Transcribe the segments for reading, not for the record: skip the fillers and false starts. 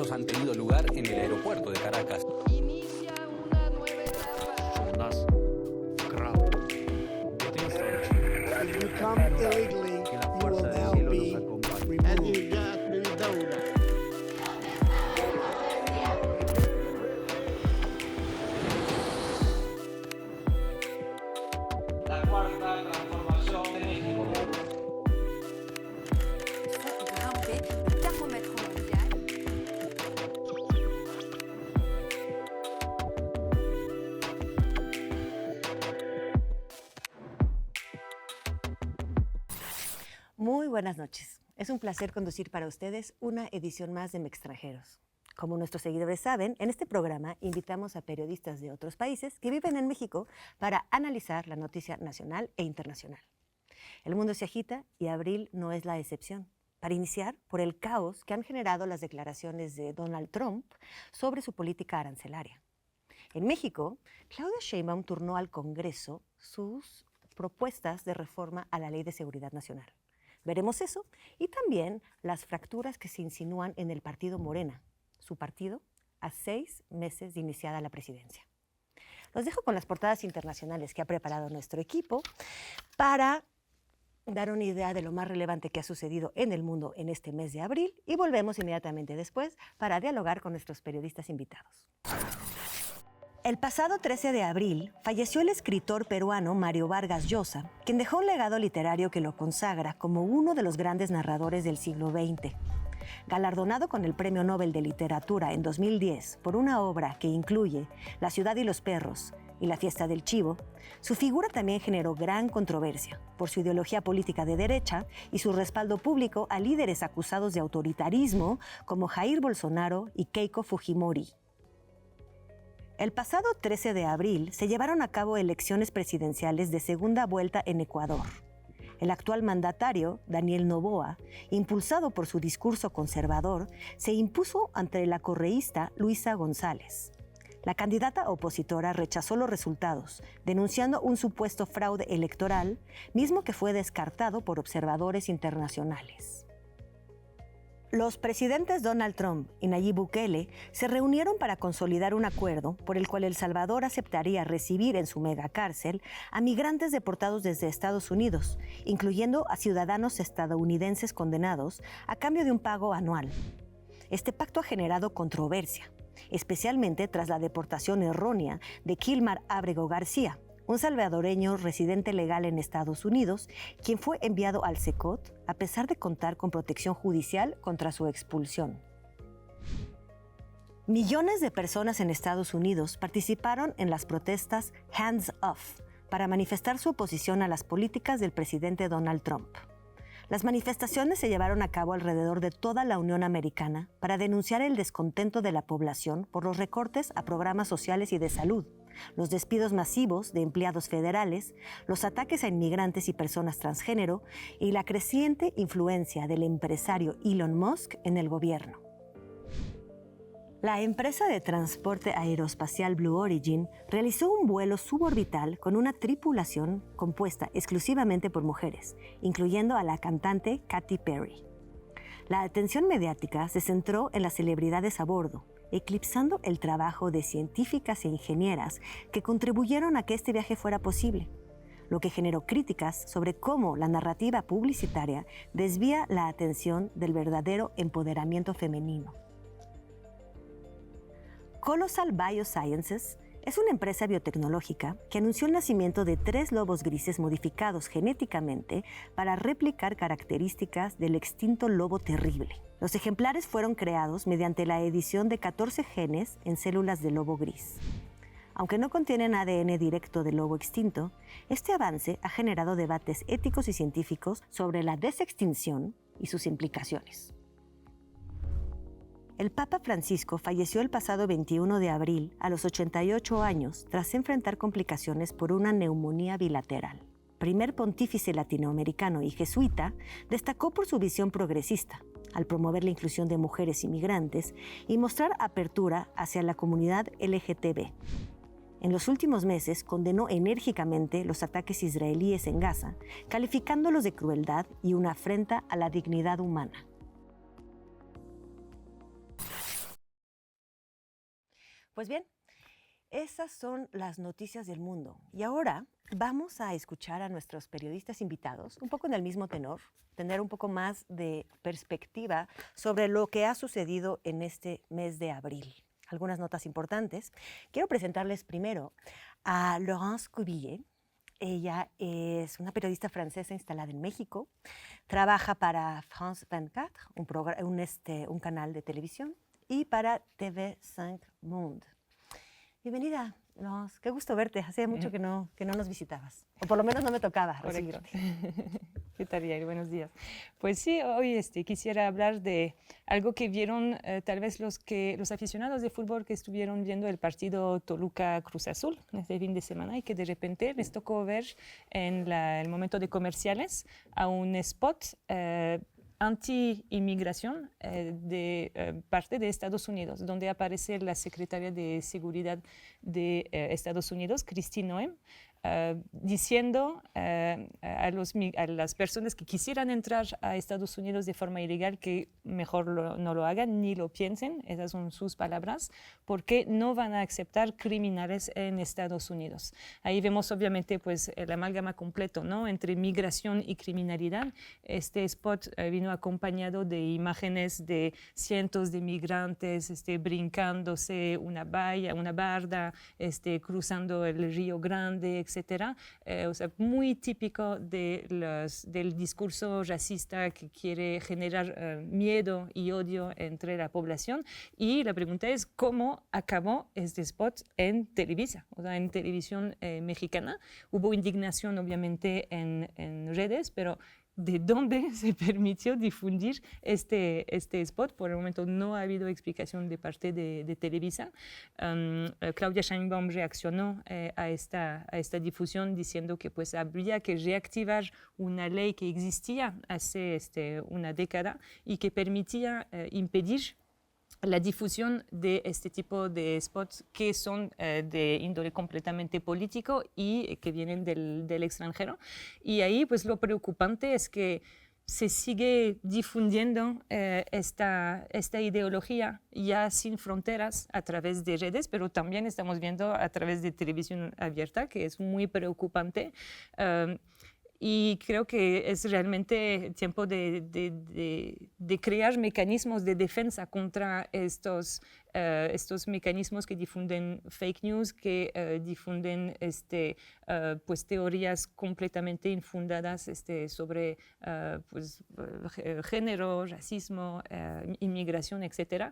ingresos han tenido lugar en el aeropuerto de Caracas. Inicia una nueva etapa. If you come illegally, you will now be removed. La cuarta transformación de México. Grimper le thermomètre mondial. Muy buenas noches. Es un placer conducir para ustedes una edición más de Mextranjeros. Como nuestros seguidores saben, en este programa invitamos a periodistas de otros países que viven en México para analizar la noticia nacional e internacional. El mundo se agita y abril no es la excepción. Para iniciar, por el caos que han generado las declaraciones de Donald Trump sobre su política arancelaria. En México, Claudia Sheinbaum turnó al Congreso sus propuestas de reforma a la Ley de Seguridad Nacional. Veremos eso y también las fracturas que se insinúan en el partido Morena, su partido, a 6 meses de iniciada la presidencia. Los dejo con las portadas internacionales que ha preparado nuestro equipo para dar una idea de lo más relevante que ha sucedido en el mundo en este mes de abril y volvemos inmediatamente después para dialogar con nuestros periodistas invitados. El pasado 13 de abril falleció el escritor peruano Mario Vargas Llosa, quien dejó un legado literario que lo consagra como uno de los grandes narradores del siglo XX. Galardonado con el Premio Nobel de Literatura en 2010 por una obra que incluye La ciudad y los perros y La fiesta del chivo, su figura también generó gran controversia por su ideología política de derecha y su respaldo público a líderes acusados de autoritarismo como Jair Bolsonaro y Keiko Fujimori. El pasado 13 de abril se llevaron a cabo elecciones presidenciales de segunda vuelta en Ecuador. El actual mandatario, Daniel Noboa, impulsado por su discurso conservador, se impuso ante la correísta Luisa González. La candidata opositora rechazó los resultados, denunciando un supuesto fraude electoral, mismo que fue descartado por observadores internacionales. Los presidentes Donald Trump y Nayib Bukele se reunieron para consolidar un acuerdo por el cual El Salvador aceptaría recibir en su megacárcel a migrantes deportados desde Estados Unidos, incluyendo a ciudadanos estadounidenses condenados a cambio de un pago anual. Este pacto ha generado controversia, especialmente tras la deportación errónea de Kilmar Ábrego García, un salvadoreño residente legal en Estados Unidos, quien fue enviado al CECOT a pesar de contar con protección judicial contra su expulsión. Millones de personas en Estados Unidos participaron en las protestas Hands Off para manifestar su oposición a las políticas del presidente Donald Trump. Las manifestaciones se llevaron a cabo alrededor de toda la Unión Americana para denunciar el descontento de la población por los recortes a programas sociales y de salud, los despidos masivos de empleados federales, los ataques a inmigrantes y personas transgénero y la creciente influencia del empresario Elon Musk en el gobierno. La empresa de transporte aeroespacial Blue Origin realizó un vuelo suborbital con una tripulación compuesta exclusivamente por mujeres, incluyendo a la cantante Katy Perry. La atención mediática se centró en las celebridades a bordo, eclipsando el trabajo de científicas e ingenieras que contribuyeron a que este viaje fuera posible, lo que generó críticas sobre cómo la narrativa publicitaria desvía la atención del verdadero empoderamiento femenino. Colossal Biosciences es una empresa biotecnológica que anunció el nacimiento de 3 lobos grises modificados genéticamente para replicar características del extinto lobo terrible. Los ejemplares fueron creados mediante la edición de 14 genes en células de lobo gris. Aunque no contienen ADN directo del lobo extinto, este avance ha generado debates éticos y científicos sobre la desextinción y sus implicaciones. El Papa Francisco falleció el pasado 21 de abril a los 88 años tras enfrentar complicaciones por una neumonía bilateral. Primer pontífice latinoamericano y jesuita, destacó por su visión progresista, al promover la inclusión de mujeres inmigrantes y mostrar apertura hacia la comunidad LGTB. En los últimos meses condenó enérgicamente los ataques israelíes en Gaza, calificándolos de crueldad y una afrenta a la dignidad humana. Pues bien, esas son las noticias del mundo. Y ahora vamos a escuchar a nuestros periodistas invitados, un poco en el mismo tenor, tener un poco más de perspectiva sobre lo que ha sucedido en este mes de abril. Algunas notas importantes. Quiero presentarles primero a Laurence Cuvillier. Ella es una periodista francesa instalada en México. Trabaja para France 24, un canal de televisión, y para TV5 Monde. Bienvenida, Laurence. Qué gusto verte. Hacía mucho que no nos visitabas. O por lo menos no me tocaba recibirte. ¿Qué tal, Yair? Buenos días. Pues sí, hoy quisiera hablar de algo que vieron tal vez los aficionados de fútbol que estuvieron viendo el partido Toluca-Cruz Azul este fin de semana y que de repente les tocó ver en el momento de comerciales a un spot anti-inmigración de parte de Estados Unidos, donde aparece la secretaria de Seguridad de Estados Unidos, Kristi Noem, diciendo a las personas que quisieran entrar a Estados Unidos de forma ilegal que mejor no lo hagan ni lo piensen, esas son sus palabras, porque no van a aceptar criminales en Estados Unidos. Ahí vemos obviamente pues, el amálgama completo, ¿no? Entre migración y criminalidad. Este spot vino acompañado de imágenes de cientos de migrantes brincándose una valla, una barda, cruzando el Río Grande, etcétera. O sea, muy típico del discurso racista que quiere generar miedo y odio entre la población. Y la pregunta es, ¿cómo acabó este spot en Televisa? O sea, en televisión mexicana. Hubo indignación, obviamente, en redes, pero ¿de dónde se permitió difundir este spot? Por el momento no ha habido explicación de parte de Televisa. Claudia Sheinbaum reaccionó a esta difusión diciendo que pues, habría que reactivar una ley que existía hace una década y que permitía impedir la difusión de este tipo de spots que son de índole completamente político y que vienen del extranjero. Y ahí pues lo preocupante es que se sigue difundiendo esta ideología ya sin fronteras a través de redes, pero también estamos viendo a través de televisión abierta, que es muy preocupante. Y creo que es realmente tiempo de crear mecanismos de defensa contra estos mecanismos que difunden fake news, que difunden pues, teorías completamente infundadas sobre pues, género, racismo, inmigración, etc.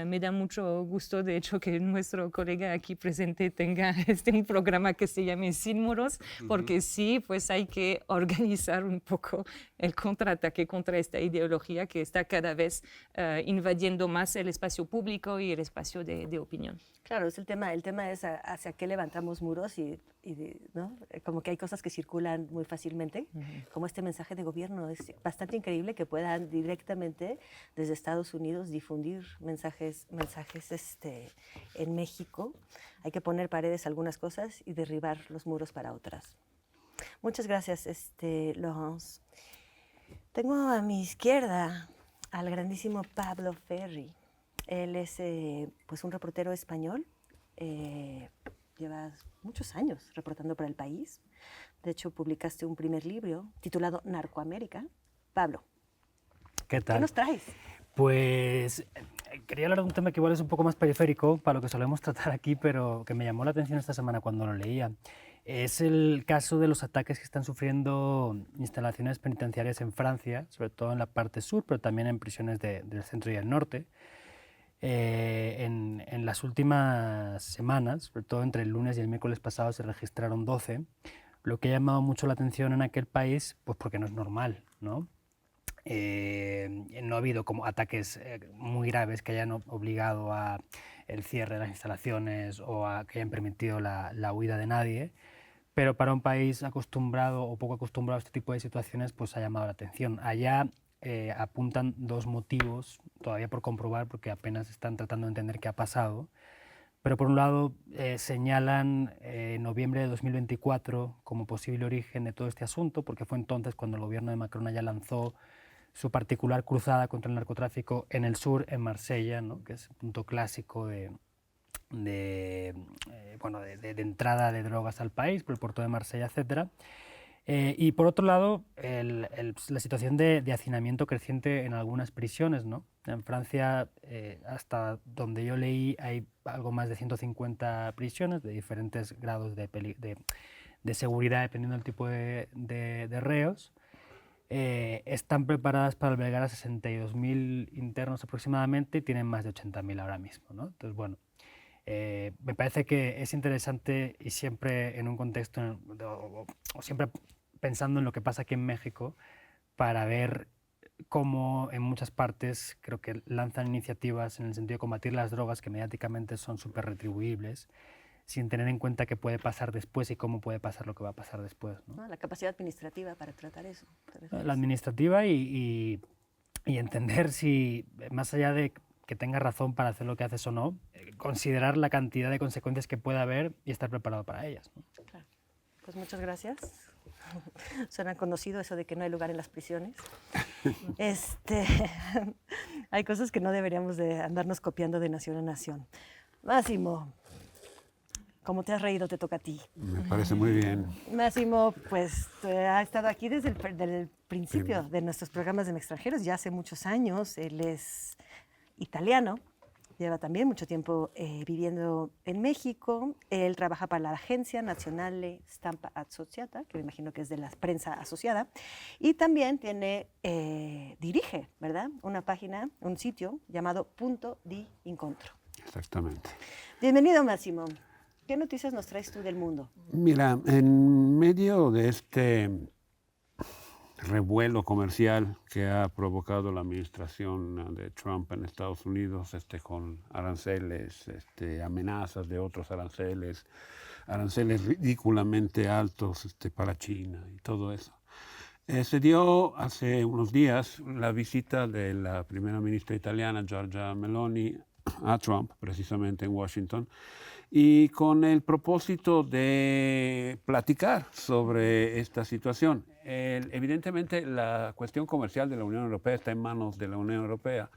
Me da mucho gusto, de hecho, que nuestro colega aquí presente tenga un programa que se llame Sin Muros, porque sí, pues hay que organizar un poco el contraataque contra esta ideología que está cada vez invadiendo más el espacio público y el espacio de opinión. Claro, es el tema es hacia qué levantamos muros ¿no? Como que hay cosas que circulan muy fácilmente, como este mensaje de gobierno. Es bastante increíble que puedan directamente desde Estados Unidos difundir mensajes en México. Hay que poner paredes a algunas cosas y derribar los muros para otras. Muchas gracias, Laurence. Tengo a mi izquierda al grandísimo Pablo Ferri. Él es pues un reportero español. Llevas muchos años reportando para El País. De hecho, publicaste un primer libro titulado Narcoamérica. Pablo, ¿qué tal? ¿Qué nos traes? Pues quería hablar de un tema que igual es un poco más periférico para lo que solemos tratar aquí, pero que me llamó la atención esta semana cuando lo leía. Es el caso de los ataques que están sufriendo instalaciones penitenciarias en Francia, sobre todo en la parte sur, pero también en prisiones del centro y el norte. En las últimas semanas, sobre todo entre el lunes y el miércoles pasado, se registraron 12, lo que ha llamado mucho la atención en aquel país, pues porque no es normal, ¿no? No ha habido como ataques muy graves que hayan obligado a el cierre de las instalaciones o a que hayan permitido la huida de nadie, pero para un país acostumbrado o poco acostumbrado a este tipo de situaciones, pues ha llamado la atención. Allá apuntan dos motivos, todavía por comprobar, porque apenas están tratando de entender qué ha pasado. Pero por un lado señalan noviembre de 2024 como posible origen de todo este asunto, porque fue entonces cuando el gobierno de Macron ya lanzó su particular cruzada contra el narcotráfico en el sur, en Marsella, ¿no? Que es un punto clásico de de entrada de drogas al país, por el puerto de Marsella, etc. Y por otro lado, la situación de hacinamiento creciente en algunas prisiones, ¿no? En Francia, hasta donde yo leí, hay algo más de 150 prisiones de diferentes grados de seguridad, dependiendo del tipo de reos. Están preparadas para albergar a 62.000 internos aproximadamente y tienen más de 80.000 ahora mismo, ¿no? Entonces, bueno, me parece que es interesante y siempre en un contexto, o siempre pensando en lo que pasa aquí en México, para ver cómo en muchas partes creo que lanzan iniciativas en el sentido de combatir las drogas que mediáticamente son súper retribuibles, sin tener en cuenta qué puede pasar después y cómo puede pasar lo que va a pasar después, ¿no? La capacidad administrativa para tratar eso. La administrativa y entender si, más allá de que tenga razón para hacer lo que haces o no, considerar la cantidad de consecuencias que puede haber y estar preparado para ellas, ¿no? Claro. Pues muchas gracias. Suena conocido eso de que no hay lugar en las prisiones. Hay cosas que no deberíamos de andarnos copiando de nación a nación. Máximo, como te has reído, te toca a ti. Me parece muy bien. Máximo, pues ha estado aquí desde el principio de nuestros programas de extranjeros, ya hace muchos años. Él es italiano, lleva también mucho tiempo viviendo en México. Él trabaja para la Agencia Nazionale Stampa Associata, que me imagino que es de la prensa asociada, y también dirige, ¿verdad?, una página, un sitio llamado Punto di Incontro. Exactamente. Bienvenido, Máximo. ¿Qué noticias nos traes tú del mundo? Mira, en medio de este revuelo comercial que ha provocado la administración de Trump en Estados Unidos, con aranceles, amenazas de otros aranceles ridículamente altos para China y todo eso. Se dio hace unos días la visita de la primera ministra italiana, Giorgia Meloni, a Trump, precisamente en Washington, y con el propósito de platicar sobre esta situación. Evidentemente, la cuestión comercial de la Unión Europea está en manos de la Unión Europea,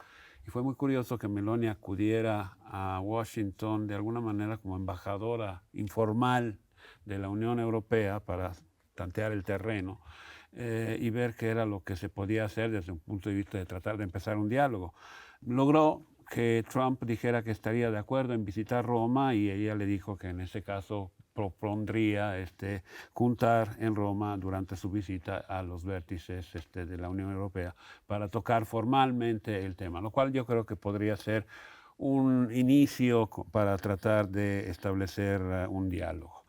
y fue muy curioso que Meloni acudiera a Washington de alguna manera como embajadora informal de la Unión Europea para tantear el terreno y ver qué era lo que se podía hacer desde un punto de vista de tratar de empezar un diálogo. Logró que Trump dijera que estaría de acuerdo en visitar Roma, y ella le dijo que en ese caso propondría juntar en Roma durante su visita a los vértices de la Unión Europea para tocar formalmente el tema, lo cual yo creo que podría ser un inicio para tratar de establecer un diálogo.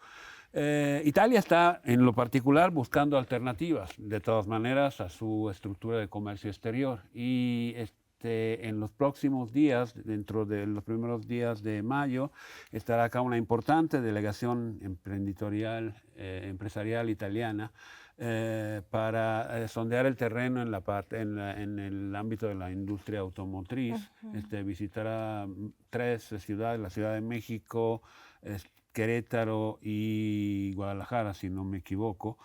Italia está en lo particular buscando alternativas, de todas maneras, a su estructura de comercio exterior, y en los próximos días, dentro de los primeros días de mayo, estará acá una importante delegación empresarial italiana para sondear el terreno en el ámbito de la industria automotriz. Visitará 3 ciudades, la Ciudad de México, Querétaro y Guadalajara, si no me equivoco.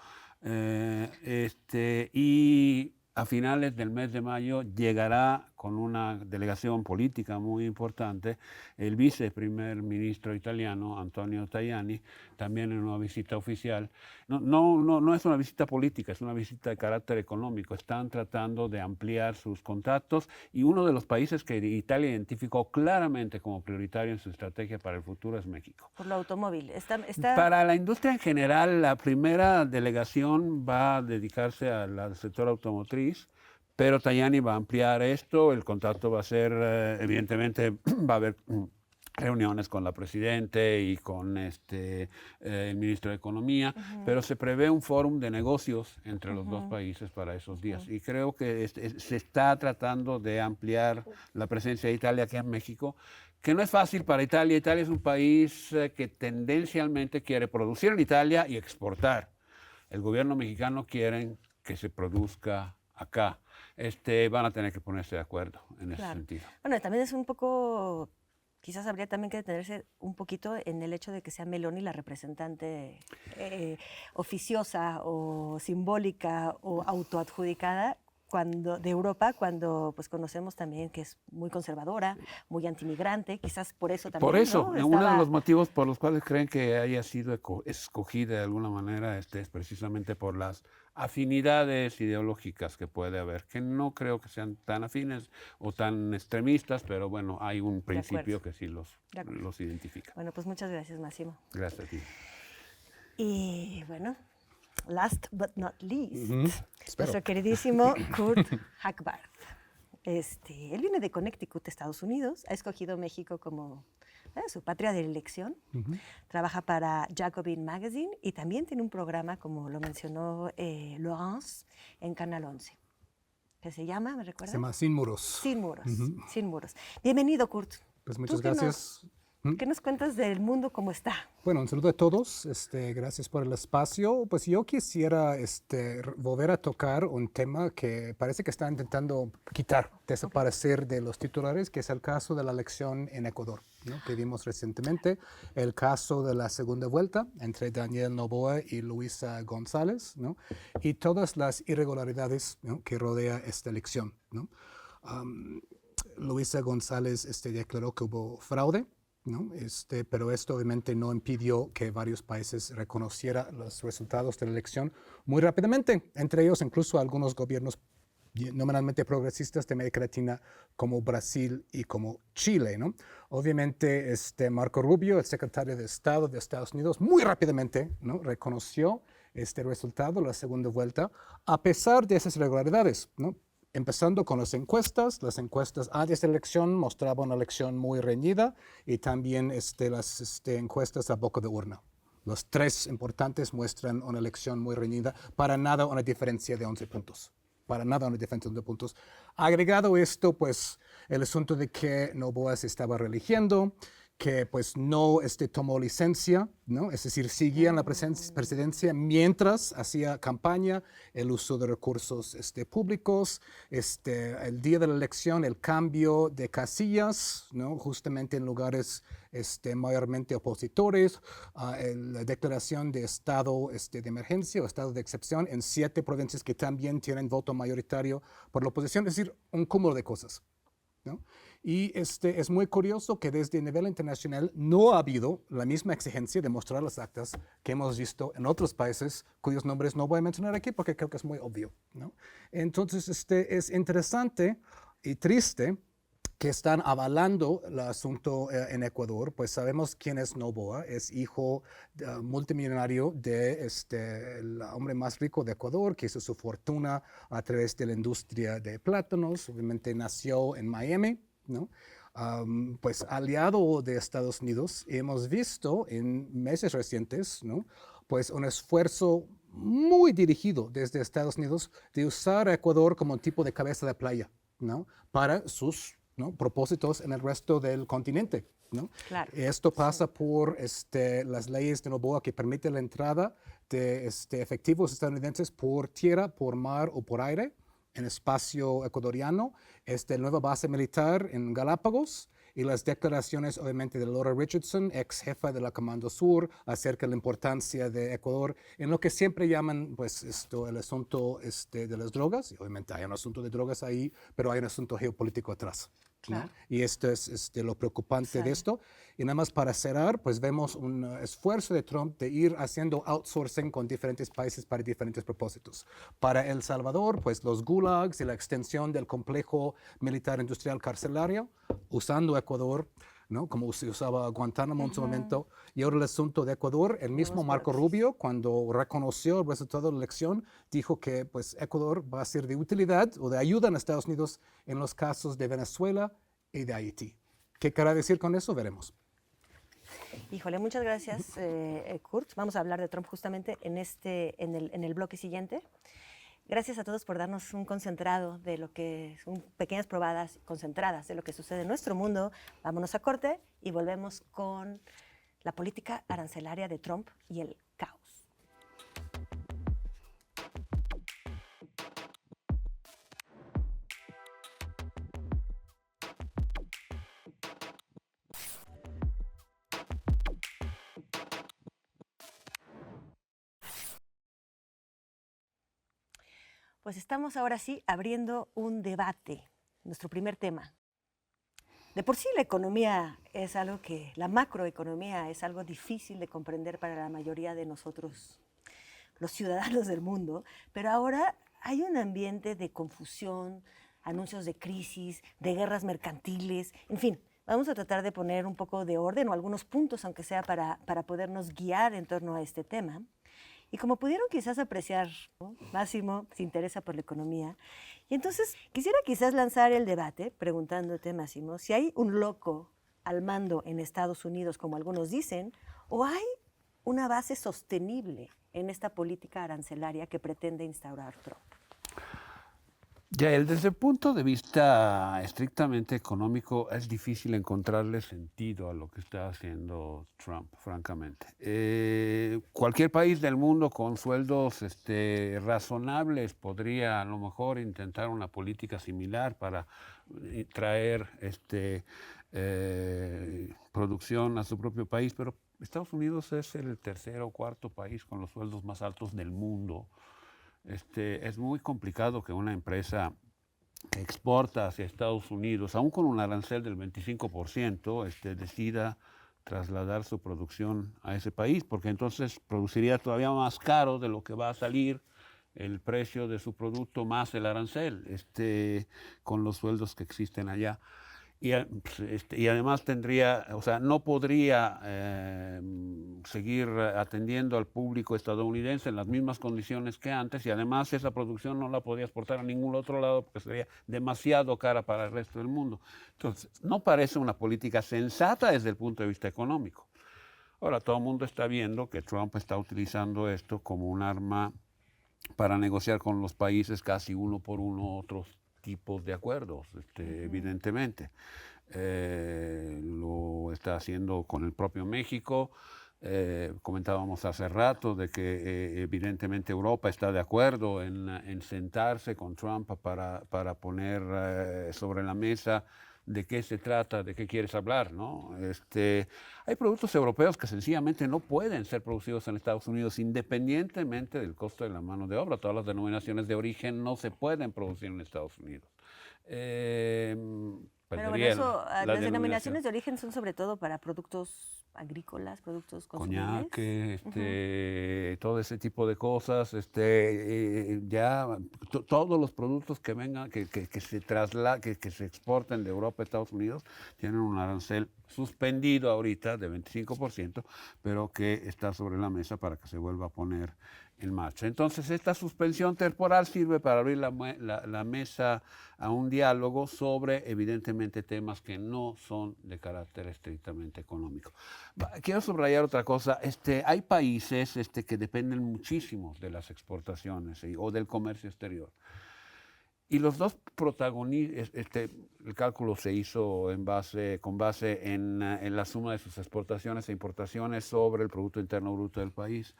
Y a finales del mes de mayo llegará con una delegación política muy importante el viceprimer ministro italiano, Antonio Tajani, también en una visita oficial. No es una visita política, es una visita de carácter económico. Están tratando de ampliar sus contactos, y uno de los países que Italia identificó claramente como prioritario en su estrategia para el futuro es México. Por lo automóvil. Para la industria en general, la primera delegación va a dedicarse al sector automotriz, pero Tajani va a ampliar esto. El contacto va a ser, evidentemente, va a haber reuniones con la Presidenta y con el ministro de Economía, pero se prevé un fórum de negocios entre los dos países para esos días. Y creo que se está tratando de ampliar la presencia de Italia aquí en México, que no es fácil para Italia. Italia es un país que tendencialmente quiere producir en Italia y exportar. El gobierno mexicano quiere que se produzca acá. Van a tener que ponerse de acuerdo en ese sentido. Bueno, también es un poco, quizás habría también que detenerse un poquito en el hecho de que sea Meloni la representante oficiosa o simbólica o autoadjudicada, de Europa, cuando pues conocemos también que es muy conservadora, muy antimigrante, quizás por eso también. Por eso, ¿no? uno de los motivos por los cuales creen que haya sido escogida de alguna manera es precisamente por las afinidades ideológicas que puede haber, que no creo que sean tan afines o tan extremistas, pero bueno, hay un principio que sí los identifica. Bueno, pues muchas gracias, Máximo. Gracias a ti. Y bueno, last but not least, Espero. nuestro queridísimo Kurt Hackbarth. Él viene de Connecticut, Estados Unidos, ha escogido México como su patria de elección, trabaja para Jacobin Magazine y también tiene un programa, como lo mencionó Laurence, en Canal 11, que se llama, ¿me recuerdas? Se llama Sin Muros. Sin Muros, Sin Muros. Bienvenido, Kurt. Pues muchas ¿Tú gracias. ¿Qué nos cuentas del mundo como está? Bueno, un saludo a todos. Gracias por el espacio. Pues yo quisiera volver a tocar un tema que parece que está intentando desaparecer de los titulares, que es el caso de la elección en Ecuador, ¿no? Que vimos recientemente, el caso de la segunda vuelta entre Daniel Noboa y Luisa González, ¿no? Y todas las irregularidades, ¿no?, que rodea esta elección, ¿no? Luisa González declaró que hubo fraude, ¿no? Pero esto obviamente no impidió que varios países reconocieran los resultados de la elección muy rápidamente, entre ellos incluso algunos gobiernos nominalmente progresistas de América Latina como Brasil y como Chile, ¿no? Obviamente Marco Rubio, el secretario de Estado de Estados Unidos, muy rápidamente, ¿no?, reconoció este resultado, la segunda vuelta, a pesar de esas irregularidades, ¿no? Empezando con las encuestas antes de la elección mostraban una elección muy reñida y también las encuestas a boca de urna. Los tres importantes muestran una elección muy reñida, para nada una diferencia de 11 puntos. Para nada una diferencia de 11 puntos. Agregado esto, pues el asunto de que Noboa se estaba reeligiendo, que pues no tomó licencia, ¿no? Es decir, seguía en la presidencia mientras hacía campaña, el uso de recursos públicos, el día de la elección, el cambio de casillas, ¿no?, justamente en lugares mayormente opositores, la declaración de estado de emergencia o estado de excepción en 7 provincias que también tienen voto mayoritario por la oposición, es decir, un cúmulo de cosas, ¿no? Y es muy curioso que desde el nivel internacional no ha habido la misma exigencia de mostrar las actas que hemos visto en otros países cuyos nombres no voy a mencionar aquí porque creo que es muy obvio, ¿no? Entonces es interesante y triste que están avalando el asunto en Ecuador. Pues sabemos quién es Noboa, es hijo multimillonario de el hombre más rico de Ecuador, que hizo su fortuna a través de la industria de plátanos. Obviamente nació en Miami, ¿no? Pues aliado de Estados Unidos. Hemos visto en meses recientes, ¿no?, pues un esfuerzo muy dirigido desde Estados Unidos de usar a Ecuador como un tipo de cabeza de playa, ¿no?, para sus, ¿no?, propósitos en el resto del continente, ¿no? Claro. Esto pasa por las leyes de Noboa que permiten la entrada de efectivos estadounidenses por tierra, por mar o por aire en espacio ecuatoriano, nueva base militar en Galápagos y las declaraciones obviamente de Laura Richardson, ex jefa de la Comando Sur, acerca de la importancia de Ecuador en lo que siempre llaman pues el asunto de las drogas. Y obviamente hay un asunto de drogas ahí, pero hay un asunto geopolítico atrás, ¿no? Claro. Y esto es lo preocupante de esto. Y nada más para cerrar, pues vemos un esfuerzo de Trump de ir haciendo outsourcing con diferentes países para diferentes propósitos. Para El Salvador, pues los gulags y la extensión del complejo militar industrial carcelario, usando Ecuador, ¿no?, como se usaba Guantánamo en su momento. Y ahora el asunto de Ecuador, el mismo Marco Rubio, cuando reconoció el resultado de la elección, dijo que pues Ecuador va a ser de utilidad o de ayuda en Estados Unidos en los casos de Venezuela y de Haití. ¿Qué querrá decir con eso? Veremos. Híjole, muchas gracias, Kurt. Vamos a hablar de Trump justamente en el bloque siguiente. Gracias a todos por darnos un concentrado de lo que son pequeñas probadas concentradas de lo que sucede en nuestro mundo. Vámonos a corte y volvemos con la política arancelaria de Trump y el caos. Pues estamos ahora sí abriendo un debate, nuestro primer tema. De por sí la economía es algo que, la macroeconomía es algo difícil de comprender para la mayoría de nosotros, los ciudadanos del mundo, pero ahora hay un ambiente de confusión, anuncios de crisis, de guerras mercantiles, en fin. Vamos a tratar de poner un poco de orden o algunos puntos, aunque sea para podernos guiar en torno a este tema. Y como pudieron quizás apreciar, ¿no? Máximo se interesa por la economía. Y entonces quisiera quizás lanzar el debate preguntándote, Máximo, si hay un loco al mando en Estados Unidos, como algunos dicen, o hay una base sostenible en esta política arancelaria que pretende instaurar Trump. Yael, desde el punto de vista estrictamente económico, es difícil encontrarle sentido a lo que está haciendo Trump, francamente. Cualquier país del mundo con sueldos razonables podría a lo mejor intentar una política similar para traer producción a su propio país, pero Estados Unidos es el tercer o cuarto país con los sueldos más altos del mundo. Es muy complicado que una empresa que exporta hacia Estados Unidos, aún con un arancel del 25%, decida trasladar su producción a ese país, porque entonces produciría todavía más caro de lo que va a salir el precio de su producto más el arancel, con los sueldos que existen allá. Y además no podría seguir atendiendo al público estadounidense en las mismas condiciones que antes, y además esa producción no la podría exportar a ningún otro lado porque sería demasiado cara para el resto del mundo. Entonces, no parece una política sensata desde el punto de vista económico. Ahora, todo el mundo está viendo que Trump está utilizando esto como un arma para negociar con los países casi uno por uno otros tipos de acuerdos, evidentemente. Lo está haciendo con el propio México. Comentábamos hace rato de que evidentemente Europa está de acuerdo en sentarse con Trump para poner sobre la mesa de qué se trata, de qué quieres hablar, ¿no? Hay productos europeos que sencillamente no pueden ser producidos en Estados Unidos independientemente del costo de la mano de obra. Todas las denominaciones de origen no se pueden producir en Estados Unidos. Pero bueno, eso, las denominaciones de origen son sobre todo para productos agrícolas, productos consumibles. Coñac, todo ese tipo de cosas, todos los productos que vengan, que se exporten de Europa a Estados Unidos, tienen un arancel suspendido ahorita de 25%, pero que está sobre la mesa para que se vuelva a poner en marcha. Entonces, esta suspensión temporal sirve para abrir la mesa a un diálogo sobre, evidentemente, temas que no son de carácter estrictamente económico. Quiero subrayar otra cosa. Hay países que dependen muchísimo de las exportaciones o del comercio exterior. Y los dos protagonistas, el cálculo se hizo con base en la suma de sus exportaciones e importaciones sobre el Producto Interno Bruto del país.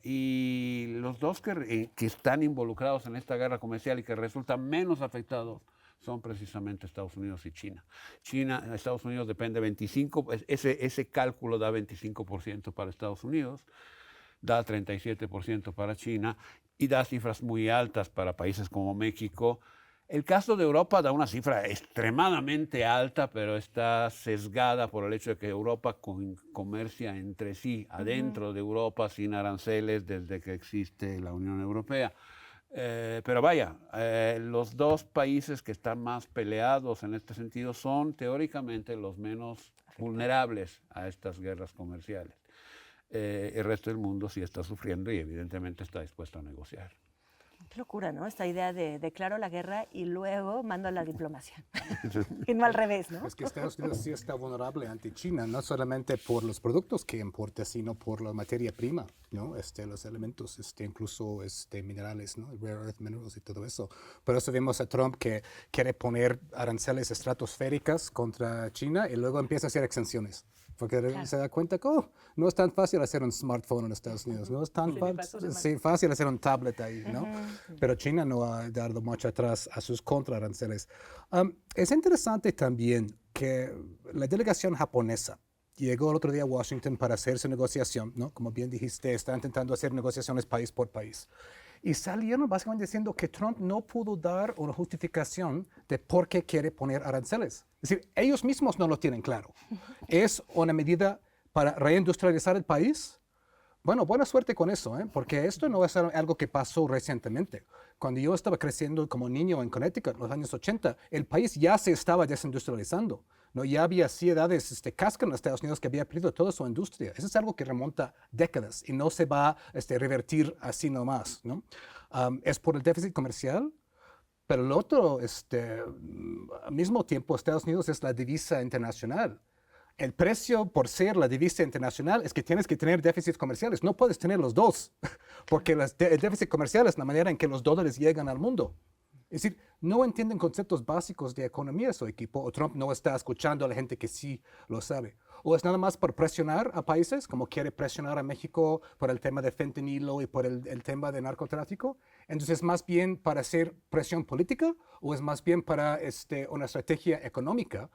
Y los dos que están involucrados en esta guerra comercial y que resultan menos afectados son precisamente Estados Unidos y China. Estados Unidos depende 25%, ese cálculo da 25% para Estados Unidos, da 37% para China y da cifras muy altas para países como México. El caso de Europa da una cifra extremadamente alta, pero está sesgada por el hecho de que Europa comercia entre sí, adentro de Europa, sin aranceles desde que existe la Unión Europea. Pero vaya, los dos países que están más peleados en este sentido son teóricamente los menos vulnerables a estas guerras comerciales. El resto del mundo sí está sufriendo y evidentemente está dispuesto a negociar. Qué locura, ¿no? Esta idea de declaro la guerra y luego mando a la diplomacia. Y no al revés, ¿no? Es que Estados Unidos sí está vulnerable ante China, no solamente por los productos que importa, sino por la materia prima, ¿no? Los elementos, incluso minerales, ¿no? Rare earth minerals y todo eso. Por eso vemos a Trump que quiere poner aranceles estratosféricas contra China y luego empieza a hacer exenciones. Porque se da cuenta que no es tan fácil hacer un smartphone en Estados Unidos, no es tan fácil hacer un tablet ahí, ¿no? Pero China no ha dado marcha atrás a sus contraaranceles. Es interesante también que la delegación japonesa llegó el otro día a Washington para hacer su negociación, ¿no? Como bien dijiste, está intentando hacer negociaciones país por país. y salieron básicamente diciendo que Trump no pudo dar una justificación de por qué quiere poner aranceles. Es decir, ellos mismos no lo tienen claro. ¿Es una medida para reindustrializar el país? Bueno, buena suerte con eso, porque esto no es algo que pasó recientemente. Cuando yo estaba creciendo como niño en Connecticut en los años 80, el país ya se estaba desindustrializando, ¿no? Ya había ciudades casca en los Estados Unidos que había perdido toda su industria. Eso es algo que remonta décadas y no se va a revertir así nomás, ¿no? Es por el déficit comercial, pero el otro, al mismo tiempo, Estados Unidos es la divisa internacional. El precio por ser la divisa internacional es que tienes que tener déficits comerciales. No puedes tener los dos, porque el déficit comercial es la manera en que los dólares llegan al mundo. Es decir, no entienden conceptos básicos de economía su equipo, o Trump no está escuchando a la gente que sí lo sabe. O es nada más por presionar a países, como quiere presionar a México por el tema de fentanilo y por el tema de narcotráfico. Entonces, ¿es más bien para hacer presión política o es más bien para una estrategia económica?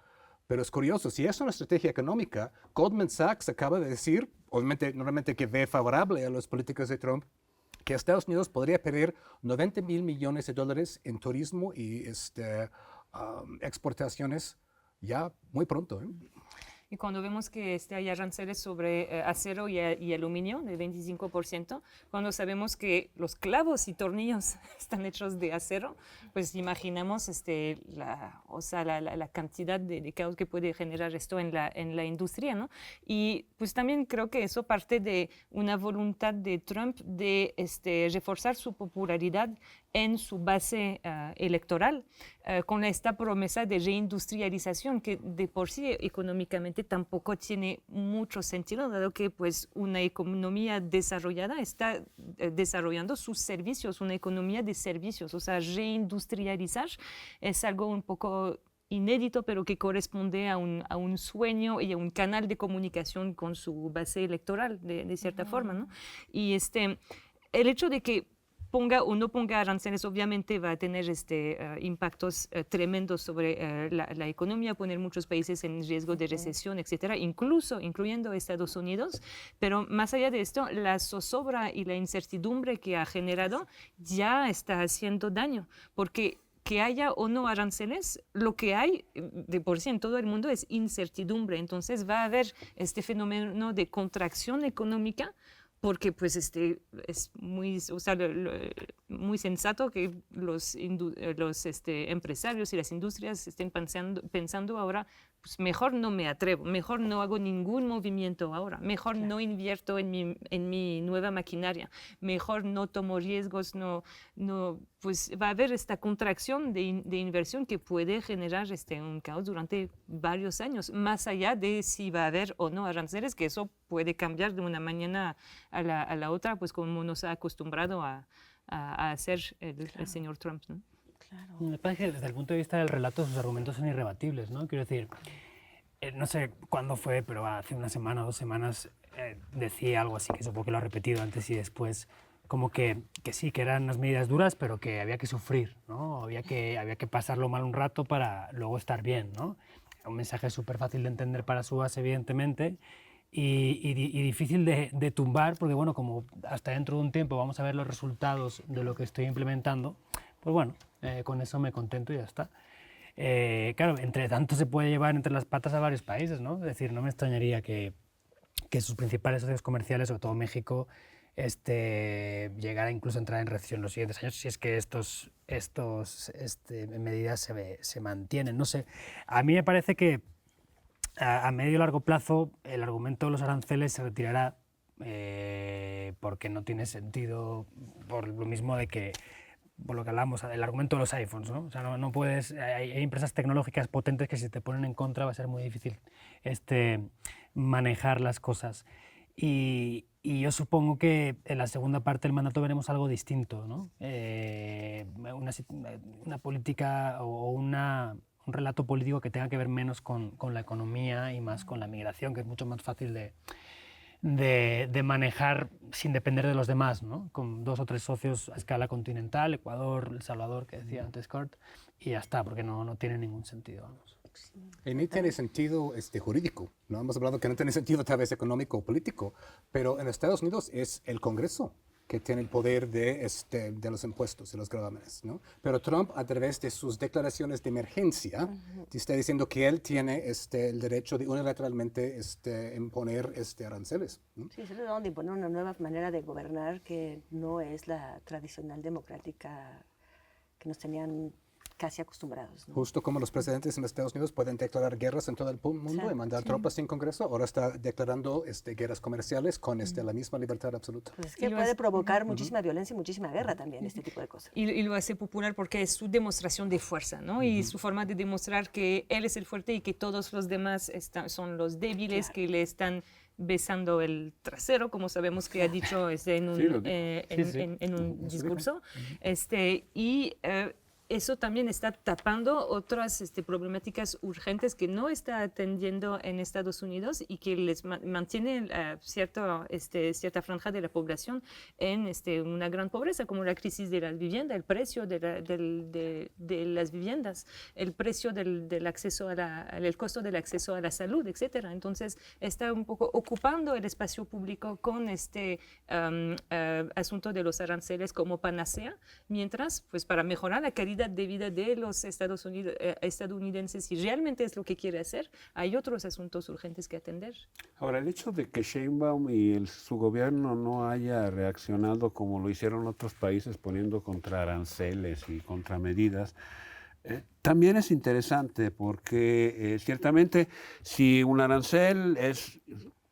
Pero es curioso, si es una estrategia económica, Goldman Sachs acaba de decir, obviamente, normalmente que ve favorable a los políticos de Trump, que Estados Unidos podría perder $90,000 millones en turismo y exportaciones ya muy pronto. Y cuando vemos que hay aranceles sobre acero y aluminio de 25%, cuando sabemos que los clavos y tornillos están hechos de acero, pues imaginamos la cantidad de caos que puede generar esto en la industria, ¿no? Y pues también creo que eso parte de una voluntad de Trump de reforzar su popularidad en su base electoral, con esta promesa de reindustrialización que de por sí económicamente tampoco tiene mucho sentido, dado que pues una economía desarrollada está desarrollando sus servicios, una economía de servicios, o sea, reindustrializar es algo un poco inédito, pero que corresponde a un sueño y a un canal de comunicación con su base electoral, de cierta forma, ¿no? Y el hecho de que ponga o no ponga aranceles, obviamente va a tener impactos tremendos sobre la economía, poner muchos países en riesgo de recesión, etcétera, incluyendo Estados Unidos. Pero más allá de esto, la zozobra y la incertidumbre que ha generado ya está haciendo daño, porque que haya o no aranceles, lo que hay de por sí en todo el mundo es incertidumbre. Entonces va a haber este fenómeno de contracción económica, porque pues es muy, muy sensato que los empresarios y las industrias estén pensando ahora, pues mejor no me atrevo, mejor no hago ningún movimiento ahora, mejor no invierto en mi nueva maquinaria, mejor no tomo riesgos, pues va a haber esta contracción de inversión que puede generar un caos durante varios años, más allá de si va a haber o no aranceles, que eso puede cambiar de una mañana a la otra, pues como nos ha acostumbrado a hacer el señor Trump, ¿no? Claro. Me parece que desde el punto de vista del relato sus argumentos son irrebatibles, ¿no? Quiero decir, no sé cuándo fue, pero hace una semana o 2 semanas decía algo así, que supongo que lo ha repetido antes y después, como que sí, que eran unas medidas duras, pero que había que sufrir, ¿no? Había que pasarlo mal un rato para luego estar bien, ¿no? Un mensaje súper fácil de entender para su base, evidentemente, y difícil de tumbar, porque bueno, como hasta dentro de un tiempo vamos a ver los resultados de lo que estoy implementando, pues bueno, con eso me contento y ya está. Claro, entre tanto se puede llevar entre las patas a varios países, ¿no? Es decir, no me extrañaría que sus principales socios comerciales, sobre todo México, llegara incluso a entrar en recesión en los siguientes años, si es que estas medidas se mantienen. No sé, a mí me parece que a medio y largo plazo el argumento de los aranceles se retirará porque no tiene sentido, por lo mismo de que, por lo que hablamos, el argumento de los iPhones, ¿no? O sea, no puedes, hay empresas tecnológicas potentes que si te ponen en contra va a ser muy difícil manejar las cosas. Y yo supongo que en la segunda parte del mandato veremos algo distinto, ¿no? Una política o un relato político que tenga que ver menos con la economía y más con la migración, que es mucho más fácil de manejar sin depender de los demás, ¿no? Con 2 o 3 socios a escala continental, Ecuador, El Salvador, que decía antes Kurt, y ya está, porque no tiene ningún sentido, vamos. Y ni tiene sentido jurídico, ¿no? Hemos hablado que no tiene sentido tal vez económico o político, pero en Estados Unidos es el Congreso que tiene el poder de los impuestos, de los gravámenes, ¿no? Pero Trump, a través de sus declaraciones de emergencia, está diciendo que él tiene el derecho de unilateralmente imponer aranceles, ¿no? Sí, se trata de imponer una nueva manera de gobernar que no es la tradicional democrática que nos tenían casi acostumbrados, ¿no? Justo como los presidentes en los Estados Unidos pueden declarar guerras en todo el mundo y mandar tropas sin Congreso, ahora está declarando guerras comerciales con la misma libertad absoluta. Pues es que puede provocar muchísima violencia y muchísima guerra también, este tipo de cosas. Y lo hace popular porque es su demostración de fuerza, ¿no? Y su forma de demostrar que él es el fuerte y que todos los demás son los débiles, que le están besando el trasero, como sabemos que ha dicho en un discurso. Eso también está tapando otras problemáticas urgentes que no está atendiendo en Estados Unidos y que les mantiene cierta franja de la población en una gran pobreza, como la crisis de la vivienda, el precio de las viviendas, el precio del acceso el costo del acceso a la salud, etc. Entonces, está un poco ocupando el espacio público con asunto de los aranceles como panacea, mientras, pues, para mejorar la calidad de vida de los estadounidenses, si realmente es lo que quiere hacer, hay otros asuntos urgentes que atender. Ahora, el hecho de que Sheinbaum y su gobierno no haya reaccionado como lo hicieron otros países poniendo contraaranceles y contramedidas, también es interesante porque ciertamente si un arancel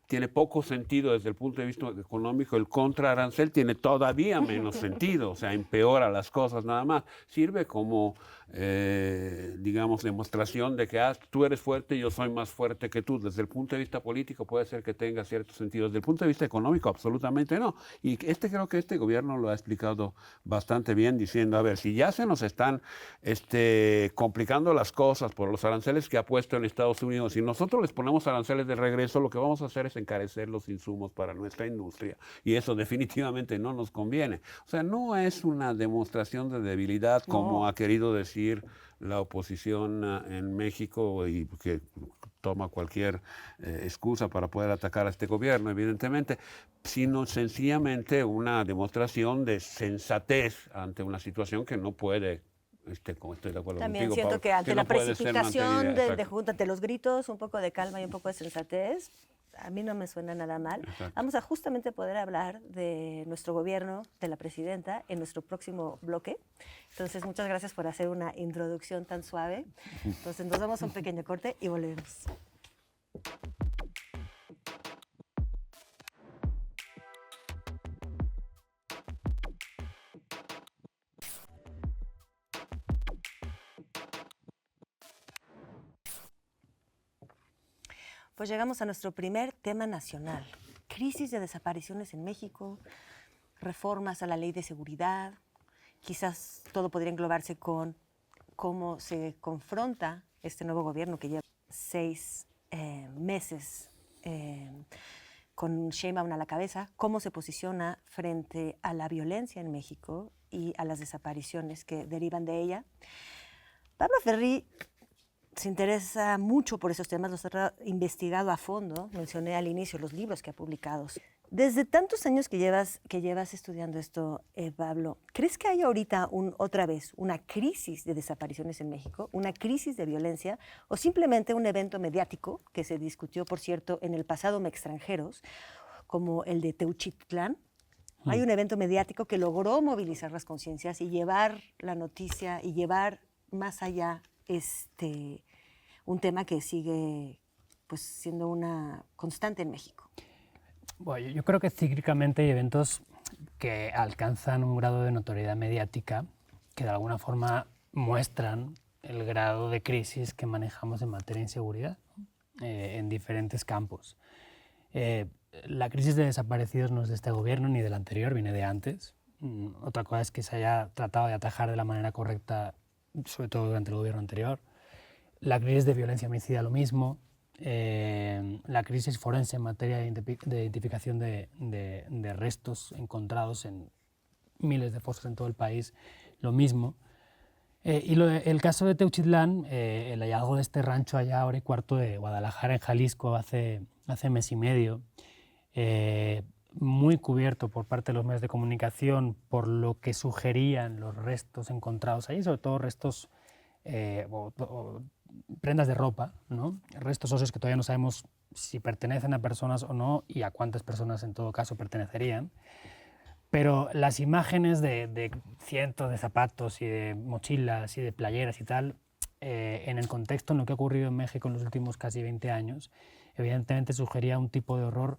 tiene poco sentido desde el punto de vista económico, el contraarancel tiene todavía menos sentido, o sea, empeora las cosas nada más. Sirve como, digamos, demostración de que tú eres fuerte y yo soy más fuerte que tú. Desde el punto de vista político puede ser que tenga cierto sentido, desde el punto de vista económico absolutamente no. Y creo que este gobierno lo ha explicado bastante bien, diciendo, a ver, si ya se nos están complicando las cosas por los aranceles que ha puesto en Estados Unidos, si nosotros les ponemos aranceles de regreso, lo que vamos a hacer es encarecer los insumos para nuestra industria y eso definitivamente no nos conviene. O sea, no es una demostración de debilidad como ha querido decir la oposición en México y que toma cualquier excusa para poder atacar a este gobierno, evidentemente, sino sencillamente una demostración de sensatez ante una situación que no puede. Estoy de acuerdo También contigo, siento Pablo, que ante la no puede ser precipitación mantenida, ante los gritos, un poco de calma y un poco de sensatez, a mí no me suena nada mal. Exacto. Vamos a justamente poder hablar de nuestro gobierno, de la presidenta, en nuestro próximo bloque. Entonces, muchas gracias por hacer una introducción tan suave. Entonces, nos damos un pequeño corte y volvemos. Pues llegamos a nuestro primer tema nacional. Crisis de desapariciones en México, reformas a la ley de seguridad. Quizás todo podría englobarse con cómo se confronta este nuevo gobierno que lleva 6 meses con Sheinbaum a la cabeza, cómo se posiciona frente a la violencia en México y a las desapariciones que derivan de ella. Pablo Ferri se interesa mucho por esos temas, los ha investigado a fondo. Mencioné al inicio los libros que ha publicado. Desde tantos años que llevas estudiando esto, Pablo, ¿crees que hay ahorita otra vez una crisis de desapariciones en México, una crisis de violencia o simplemente un evento mediático que se discutió, por cierto, en el pasado Mextranjeros, como el de Teuchitlán? Hay un evento mediático que logró movilizar las conciencias y llevar la noticia y llevar más allá un tema que sigue, pues, siendo una constante en México. Bueno, yo creo que cíclicamente hay eventos que alcanzan un grado de notoriedad mediática que de alguna forma muestran el grado de crisis que manejamos en materia de inseguridad, ¿no? En diferentes campos. La crisis de desaparecidos no es de este gobierno ni del anterior, viene de antes. Otra cosa es que se haya tratado de atajar de la manera correcta, sobre todo durante el gobierno anterior. La crisis de violencia homicida, lo mismo. La crisis forense en materia de identificación de restos encontrados en miles de fosas en todo el país, lo mismo. Y el caso de Teuchitlán, el hallazgo de este rancho allá a hora y cuarto de Guadalajara, en Jalisco, hace mes y medio, muy cubierto por parte de los medios de comunicación por lo que sugerían los restos encontrados allí, sobre todo restos o prendas de ropa, ¿no? Restos óseos que todavía no sabemos si pertenecen a personas o no y a cuántas personas en todo caso pertenecerían. Pero las imágenes de cientos de zapatos y de mochilas y de playeras y tal, en el contexto en lo que ha ocurrido en México en los últimos casi 20 años, evidentemente sugería un tipo de horror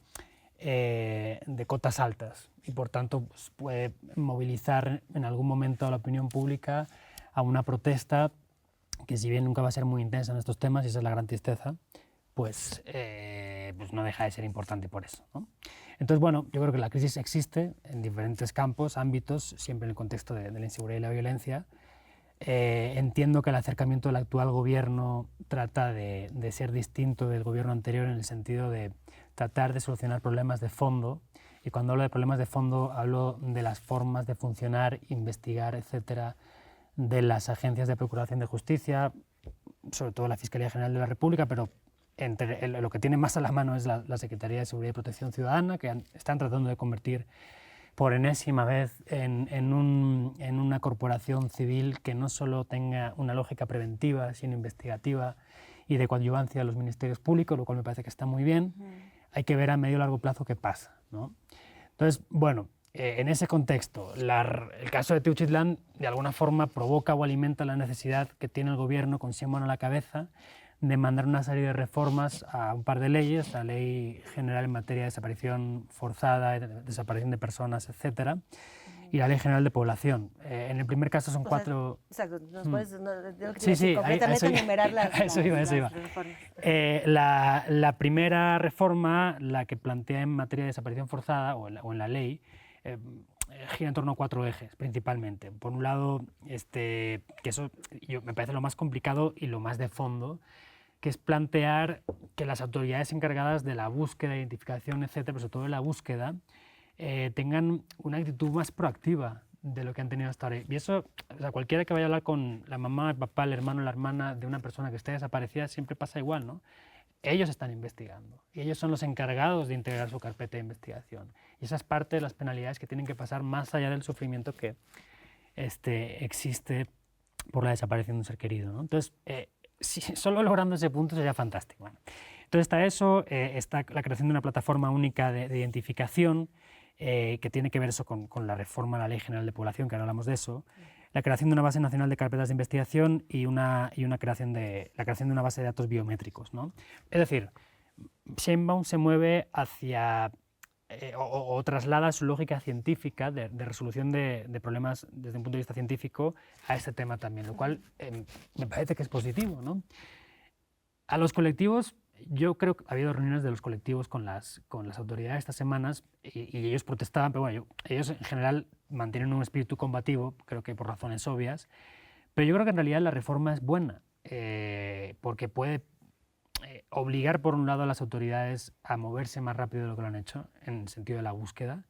de cotas altas y por tanto pues, puede movilizar en algún momento a la opinión pública a una protesta que, si bien nunca va a ser muy intensa en estos temas, y esa es la gran tristeza, pues no deja de ser importante por eso, ¿no? Entonces, bueno, yo creo que la crisis existe en diferentes campos, ámbitos, siempre en el contexto de la inseguridad y la violencia. Entiendo que el acercamiento del actual gobierno trata de ser distinto del gobierno anterior en el sentido de tratar de solucionar problemas de fondo. Y cuando hablo de problemas de fondo, hablo de las formas de funcionar, investigar, etcétera, de las agencias de procuración de justicia, sobre todo la Fiscalía General de la República, pero lo que tiene más a la mano es la Secretaría de Seguridad y Protección Ciudadana, que están tratando de convertir por enésima vez en una corporación civil que no solo tenga una lógica preventiva, sino investigativa y de coadyuvancia a los ministerios públicos, lo cual me parece que está muy bien. Hay que ver a medio y largo plazo qué pasa, ¿no? Entonces, bueno, en ese contexto, el caso de Teuchitlán de alguna forma provoca o alimenta la necesidad que tiene el gobierno con Sheinbaum a la cabeza de mandar una serie de reformas a un par de leyes, la Ley General en materia de desaparición forzada, desaparición de personas, etcétera, y la Ley General de Población. En el primer caso son cuatro... Exacto, nos puedes completamente enumerar eso iba. reformas. La primera reforma, la que plantea en materia de desaparición forzada, o en la ley, gira en torno a 4 ejes, principalmente. Por un lado, que eso me parece lo más complicado y lo más de fondo, que es plantear que las autoridades encargadas de la búsqueda, identificación, etcétera, pero sobre todo de la búsqueda, tengan una actitud más proactiva de lo que han tenido hasta ahora. Y eso, o sea, cualquiera que vaya a hablar con la mamá, el papá, el hermano, la hermana de una persona que esté desaparecida, siempre pasa igual, ¿no? Ellos están investigando y ellos son los encargados de integrar su carpeta de investigación. Y esa es parte de las penalidades que tienen que pasar más allá del sufrimiento que existe por la desaparición de un ser querido, ¿no? Entonces, solo logrando ese punto sería fantástico. Bueno, entonces está eso, está la creación de una plataforma única de identificación que tiene que ver eso con la reforma a la Ley General de Población, que ahora hablamos de eso, la creación de una base nacional de carpetas de investigación y la creación de una base de datos biométricos, ¿no? Es decir, Sheinbaum se mueve hacia o traslada su lógica científica de resolución de problemas desde un punto de vista científico a este tema también, lo cual me parece que es positivo, ¿no? A los colectivos, yo creo que ha habido reuniones de los colectivos con las autoridades estas semanas y ellos protestaban, pero bueno, ellos en general mantienen un espíritu combativo, creo que por razones obvias, pero yo creo que en realidad la reforma es buena, porque puede obligar por un lado a las autoridades a moverse más rápido de lo que lo han hecho, en el sentido de la búsqueda,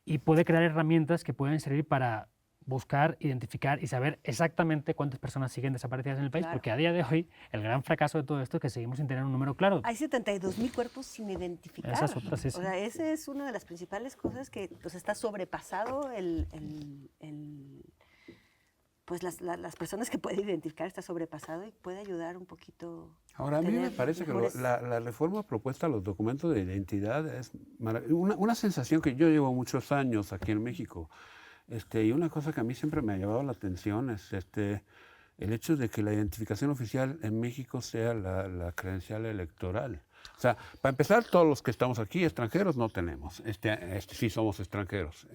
y puede crear herramientas que pueden servir para buscar, identificar y saber exactamente cuántas personas siguen desaparecidas en el país, porque a día de hoy el gran fracaso de todo esto es que seguimos sin tener un número claro. Hay 72,000 cuerpos sin identificar. Esa es otra, sí. O sea, esa es una de las principales cosas que pues, está sobrepasado pues las personas que puede identificar está sobrepasado y puede ayudar un poquito. Ahora, a mí me parece que la reforma propuesta a los documentos de identidad es una sensación que yo llevo muchos años aquí en México. Y una cosa que a mí siempre me ha llamado la atención es el hecho de que la identificación oficial en México sea la credencial electoral. O sea, para empezar, todos los que estamos aquí, extranjeros, no tenemos. Sí somos extranjeros.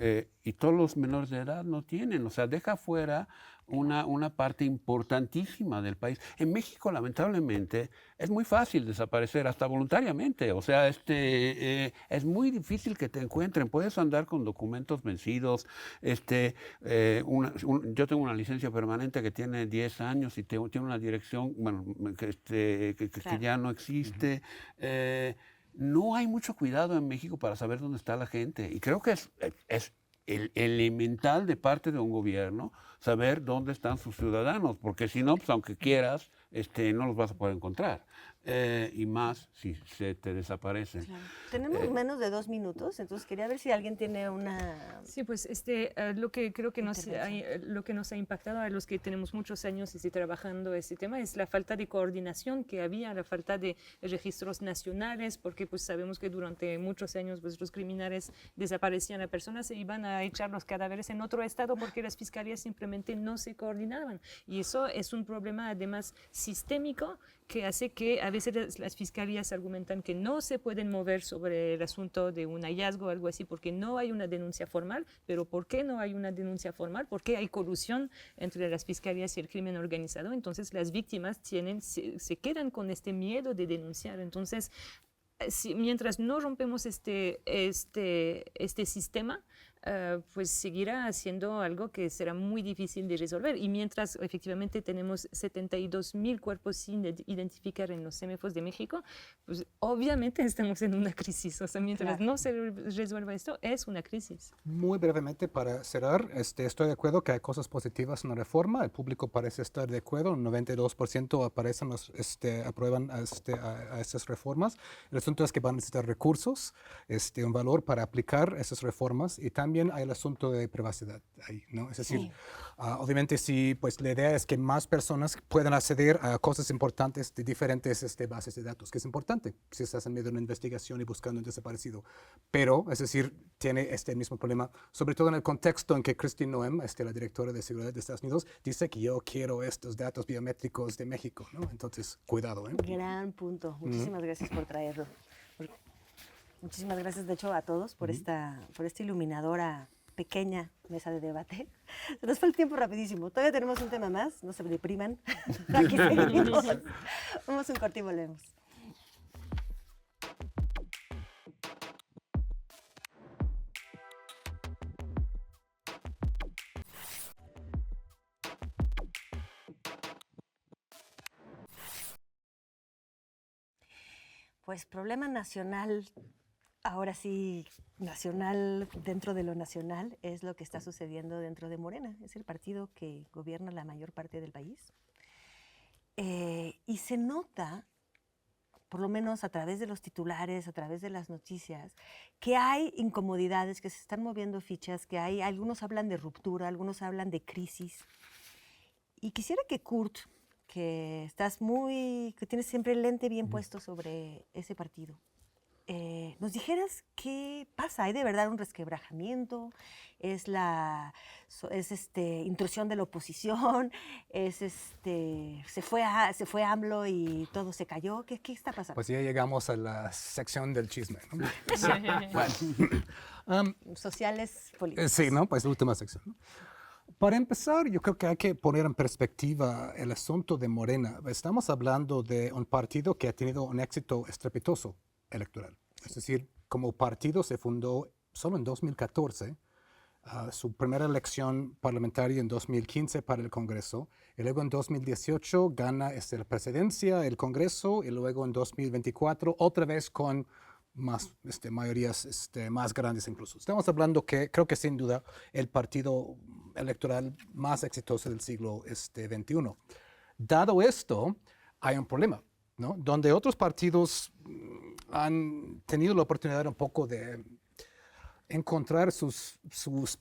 Y todos los menores de edad no tienen. O sea, deja fuera una parte importantísima del país. En México, lamentablemente, es muy fácil desaparecer, hasta voluntariamente. O sea, es muy difícil que te encuentren. Puedes andar con documentos vencidos. Yo tengo una licencia permanente que tiene 10 años y tiene una dirección que ya no existe. No hay mucho cuidado en México para saber dónde está la gente. Y creo que es elemental de parte de un gobierno saber dónde están sus ciudadanos, porque si no, pues aunque quieras, no los vas a poder encontrar. y más si se te desaparecen. Claro. Tenemos menos de 2 minutos, entonces quería ver si alguien tiene una... Sí, pues lo que creo que lo que nos ha impactado a los que tenemos muchos años trabajando este tema es la falta de coordinación que había, la falta de registros nacionales, porque pues sabemos que durante muchos años pues los criminales desaparecían a personas e iban a echar los cadáveres en otro estado porque las fiscalías simplemente no se coordinaban. Y eso es un problema además sistémico que hace que a veces las fiscalías argumentan que no se pueden mover sobre el asunto de un hallazgo o algo así porque no hay una denuncia formal. Pero ¿por qué no hay una denuncia formal? Porque hay colusión entre las fiscalías y el crimen organizado. Entonces las víctimas se quedan con este miedo de denunciar. Entonces, mientras no rompemos este sistema, pues seguirá siendo algo que será muy difícil de resolver. Y mientras efectivamente tenemos 72,000 cuerpos sin identificar en los CEMEFOS de México, pues obviamente estamos en una crisis. O sea, mientras no se resuelva esto, es una crisis. Muy brevemente para cerrar, estoy de acuerdo que hay cosas positivas en la reforma. El público parece estar de acuerdo. El 92% aprueban a estas reformas. El asunto es que van a necesitar recursos, un valor para aplicar esas reformas, y también hay el asunto de privacidad ahí, ¿no? Es decir, obviamente sí, pues la idea es que más personas puedan acceder a cosas importantes de diferentes bases de datos, que es importante si estás en medio de una investigación y buscando un desaparecido. Pero, es decir, tiene este mismo problema, sobre todo en el contexto en que Kristi Noem, la directora de seguridad de Estados Unidos, dice que yo quiero estos datos biométricos de México, ¿no? Entonces, cuidado, ¿eh? Gran punto. Muchísimas gracias por traerlo. Muchísimas gracias, de hecho, a todos por esta iluminadora pequeña mesa de debate. Se nos fue el tiempo rapidísimo. Todavía tenemos un tema más, no se depriman. Aquí seguimos. Vamos a un corte y volvemos. Pues problema nacional, ahora sí, nacional dentro de lo nacional, es lo que está sucediendo dentro de Morena. Es el partido que gobierna la mayor parte del país. Y se nota, por lo menos a través de los titulares, a través de las noticias, que hay incomodidades, que se están moviendo fichas, que hay, algunos hablan de ruptura, algunos hablan de crisis. Y quisiera que Kurt, que tienes siempre el lente bien puesto sobre ese partido, nos dijeras qué pasa. ¿Hay de verdad un resquebrajamiento? ¿Es intrusión de la oposición? ¿Se fue AMLO y todo se cayó? ¿Qué está pasando? Pues ya llegamos a la sección del chisme, ¿no? Sociales, políticos. Sí, ¿no? Pues la última sección, ¿no? Para empezar, yo creo que hay que poner en perspectiva el asunto de Morena. Estamos hablando de un partido que ha tenido un éxito estrepitoso electoral. Es decir, como partido se fundó solo en 2014, su primera elección parlamentaria en 2015 para el Congreso, y luego en 2018 gana la presidencia, el Congreso, y luego en 2024 otra vez con más mayorías más grandes incluso. Estamos hablando que creo que sin duda el partido electoral más exitoso del siglo XXI. Dado esto, hay un problema, ¿no? Donde otros partidos han tenido la oportunidad un poco de encontrar sus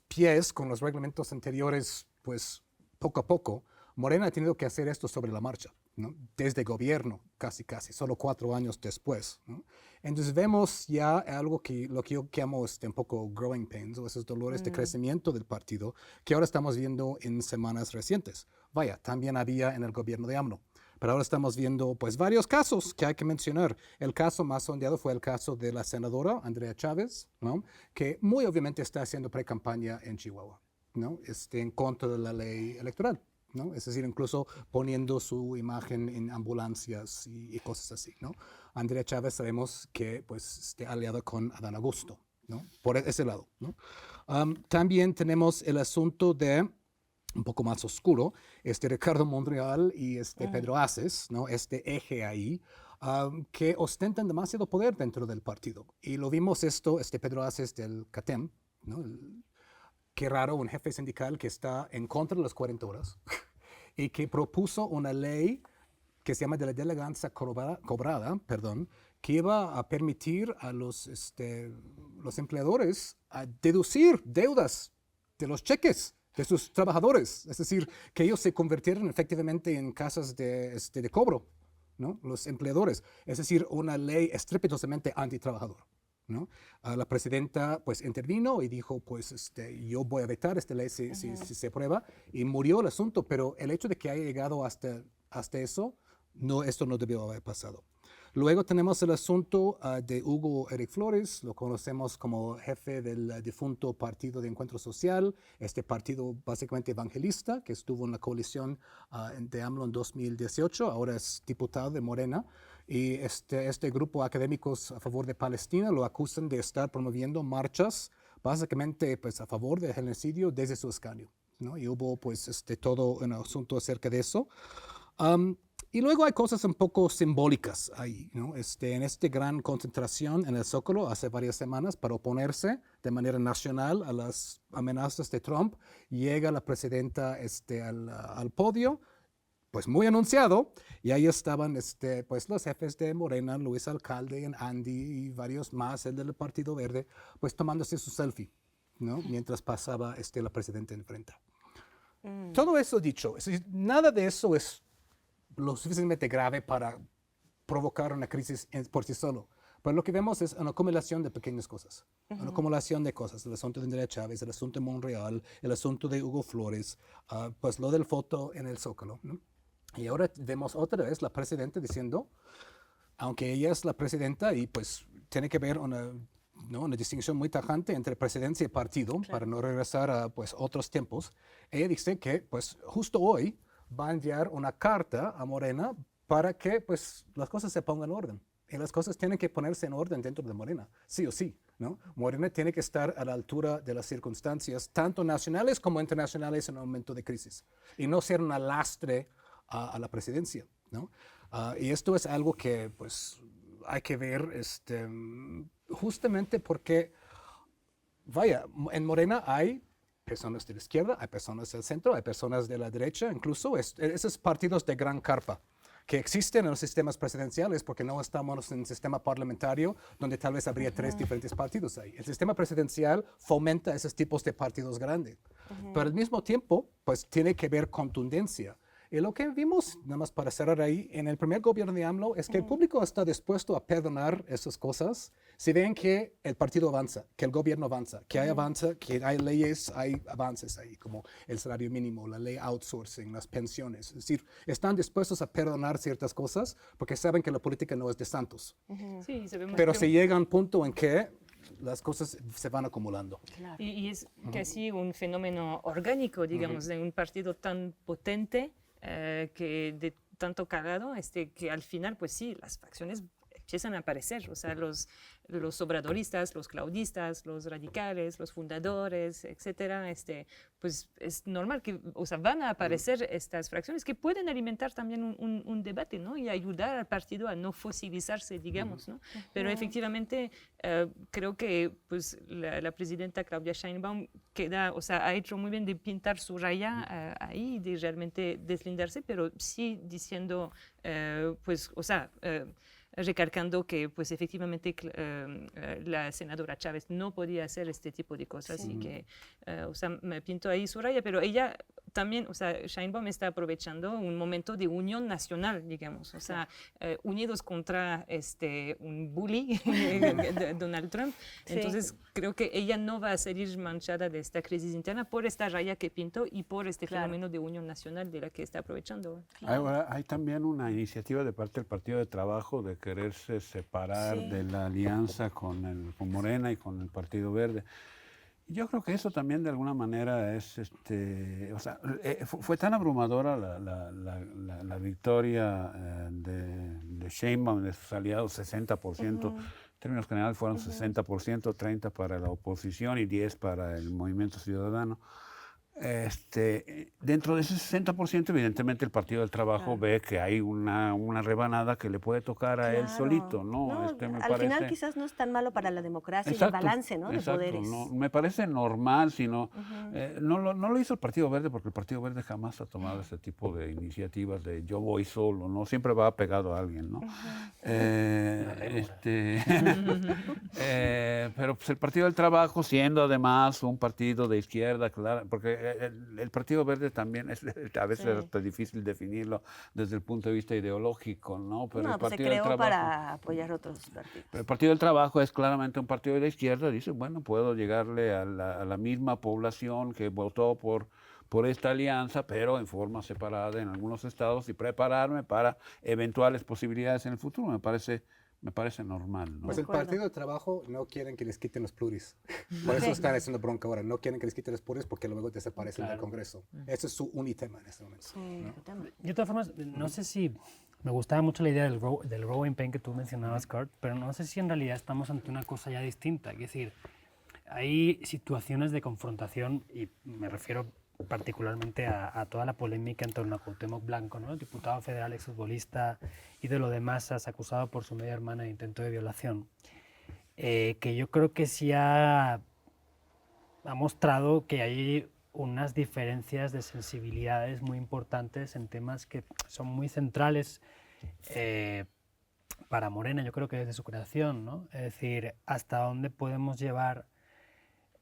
pies con los reglamentos anteriores, pues poco a poco, Morena ha tenido que hacer esto sobre la marcha, ¿no? Desde gobierno, casi, solo 4 años después, ¿no? Entonces vemos ya lo que yo llamo un poco growing pains, o esos dolores de crecimiento del partido, que ahora estamos viendo en semanas recientes. Vaya, también había en el gobierno de AMLO. Pero ahora estamos viendo pues varios casos que hay que mencionar. El caso más sondeado fue el caso de la senadora Andrea Chávez, ¿no? Que muy obviamente está haciendo pre-campaña en Chihuahua, ¿no? En contra de la ley electoral, ¿no? Es decir, incluso poniendo su imagen en ambulancias y cosas así, ¿no? Andrea Chávez sabemos que pues está aliada con Adán Augusto, ¿no? Por ese lado, ¿no? También tenemos el asunto de un poco más oscuro, Ricardo Monreal y Pedro Aces, ¿no? Eje ahí, que ostentan demasiado poder dentro del partido. Y lo vimos Pedro Aces del CATEM, ¿no? Qué raro, un jefe sindical que está en contra de las 40 horas y que propuso una ley que se llama de la delegancia cobrada, perdón, que iba a permitir a los empleadores a deducir deudas de los cheques de sus trabajadores, es decir, que ellos se convirtieran efectivamente en casas de cobro, ¿no? Los empleadores, es decir, una ley estrepitosamente antitrabajador, ¿no? La presidenta pues intervino y dijo, pues yo voy a vetar esta ley si se aprueba, y murió el asunto, pero el hecho de que haya llegado hasta eso, esto no debió haber pasado. Luego tenemos el asunto de Hugo Eric Flores, lo conocemos como jefe del difunto Partido de Encuentro Social, este partido básicamente evangelista que estuvo en la coalición de AMLO en 2018, ahora es diputado de Morena, y este grupo de académicos a favor de Palestina lo acusan de estar promoviendo marchas básicamente pues, a favor del genocidio desde su escaño, ¿no? Y hubo pues todo un asunto acerca de eso. Y luego hay cosas un poco simbólicas ahí, ¿no? En esta gran concentración en el Zócalo hace varias semanas para oponerse de manera nacional a las amenazas de Trump, llega la presidenta al podio, pues muy anunciado, y ahí estaban pues los jefes de Morena, Luis Alcalde, Andy y varios más, el del Partido Verde, pues tomándose su selfie, ¿no? Mientras pasaba la presidenta enfrente. Todo eso dicho, nada de eso es lo suficientemente grave para provocar una crisis por sí solo. Pero lo que vemos es una acumulación de pequeñas cosas. Una acumulación de cosas. El asunto de Andrea Chávez, el asunto de Monreal, el asunto de Hugo Flores, pues lo del foto en el Zócalo, ¿no? Y ahora vemos otra vez la presidenta diciendo, aunque ella es la presidenta y pues tiene que haber una distinción muy tajante entre presidencia y partido, claro, para no regresar a pues, otros tiempos, ella dice que pues justo hoy va a enviar una carta a Morena para que pues, las cosas se pongan en orden. Y las cosas tienen que ponerse en orden dentro de Morena, sí o sí, ¿no? Morena tiene que estar a la altura de las circunstancias, tanto nacionales como internacionales en un momento de crisis, y no ser un lastre a la presidencia, ¿no? Y esto es algo que pues, hay que ver justamente porque, vaya, en Morena hay personas de la izquierda, hay personas del centro, hay personas de la derecha, incluso esos partidos de gran carpa que existen en los sistemas presidenciales porque no estamos en un sistema parlamentario donde tal vez habría tres diferentes partidos ahí. El sistema presidencial fomenta esos tipos de partidos grandes, pero al mismo tiempo pues tiene que haber contundencia. Y lo que vimos, nada más para cerrar ahí, en el primer gobierno de AMLO es que el público está dispuesto a perdonar esas cosas si ven que el partido avanza, que el gobierno avanza, que hay avanza, que hay leyes, hay avances ahí, como el salario mínimo, la ley outsourcing, las pensiones. Es decir, están dispuestos a perdonar ciertas cosas porque saben que la política no es de santos. Sí, sabemos. Pero se llega a un punto en que las cosas se van acumulando. Claro. Y es casi un fenómeno orgánico, digamos, de un partido tan potente, que de tanto calado, que al final, pues sí, las facciones empiezan a aparecer, o sea, los obradoristas, los claudistas, los radicales, los fundadores, etcétera, pues es normal que, o sea, van a aparecer estas fracciones que pueden alimentar también un debate, ¿no? Y ayudar al partido a no fosilizarse, digamos, ¿no? Pero efectivamente, creo que, pues, la presidenta Claudia Sheinbaum ha hecho muy bien de pintar su raya ahí, de realmente deslindarse, pero sí diciendo, pues, o sea, recalcando que pues efectivamente la senadora Chávez no podía hacer este tipo de cosas y que, o sea, me pintó ahí su raya, pero ella también, o sea, Sheinbaum está aprovechando un momento de unión nacional, digamos, o sea, unidos contra un bully, Donald Trump. Entonces, creo que ella no va a salir manchada de esta crisis interna por esta raya que pintó y por este fenómeno de unión nacional de la que está aprovechando. Ahora, hay también una iniciativa de parte del Partido de Trabajo de quererse separar de la alianza con Morena y con el Partido Verde. Yo creo que eso también de alguna manera es, o sea, fue tan abrumadora la victoria de Sheinbaum, de sus aliados, 60%, en términos generales fueron 60%, 30% para la oposición y 10% para el Movimiento Ciudadano. Dentro de ese 60%, evidentemente, el Partido del Trabajo ve que hay una rebanada que le puede tocar a él solito, ¿no? Al final quizás no es tan malo para la democracia y el balance, ¿no? De poderes. No, me parece normal, sino no lo hizo el Partido Verde, porque el Partido Verde jamás ha tomado ese tipo de iniciativas de yo voy solo, ¿no? Siempre va pegado a alguien, ¿no? Pero pues, el Partido del Trabajo, siendo además un partido de izquierda, claro, porque el Partido Verde también a veces es difícil definirlo desde el punto de vista ideológico, ¿no? Pero el pues Partido se creó del Trabajo, para apoyar otros partidos. pero el Partido del Trabajo es claramente un partido de la izquierda, dice, bueno, puedo llegarle a la misma población que votó por esta alianza, pero en forma separada en algunos estados y prepararme para eventuales posibilidades en el futuro. Me parece normal, ¿no? Pues el Partido del Trabajo no quieren que les quiten los pluris. Por eso están haciendo bronca ahora. No quieren que les quiten los pluris porque luego desaparecen del Congreso. Ese es su unitema en este momento. ¿no? De todas formas, no sé si... Me gustaba mucho la idea del growing pain que tú mencionabas, Kurt, pero no sé si en realidad estamos ante una cosa ya distinta. Es decir, hay situaciones de confrontación, y me refiero particularmente a toda la polémica en torno a Cuauhtémoc Blanco, ¿no? El diputado federal, exfutbolista, ídolo de masas, acusado por su media hermana de intento de violación, que yo creo que sí ha mostrado que hay unas diferencias de sensibilidades muy importantes en temas que son muy centrales para Morena, yo creo que desde su creación, ¿no? Es decir, hasta dónde podemos llevar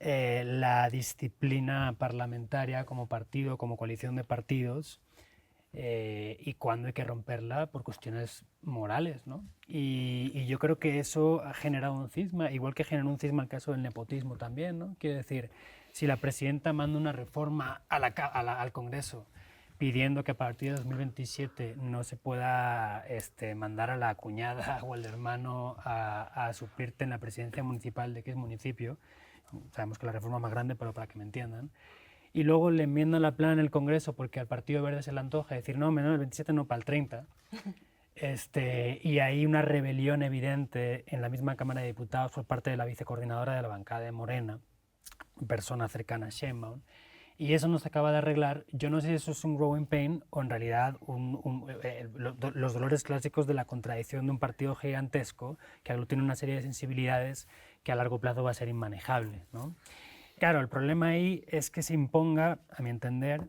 la disciplina parlamentaria como partido, como coalición de partidos, y cuándo hay que romperla por cuestiones morales, ¿no? Y yo creo que eso ha generado un cisma, igual que generó un cisma el caso del nepotismo también, ¿no? Quiero decir, si la presidenta manda una reforma al Congreso pidiendo que a partir de 2027 no se pueda mandar a la cuñada o al hermano a suplirte en la presidencia municipal de X municipio, sabemos que la reforma es más grande, pero para que me entiendan, y luego le enmiendan la plana en el Congreso porque al Partido Verde se le antoja decir, no, menos el 27, no, para el 30, y hay una rebelión evidente en la misma Cámara de Diputados por parte de la vicecoordinadora de la bancada de Morena, persona cercana a Sheinbaum, y eso no se acaba de arreglar. Yo no sé si eso es un growing pain o en realidad los dolores clásicos de la contradicción de un partido gigantesco que aglutina una serie de sensibilidades que a largo plazo va a ser inmanejable, ¿no? Claro, el problema ahí es que se imponga, a mi entender,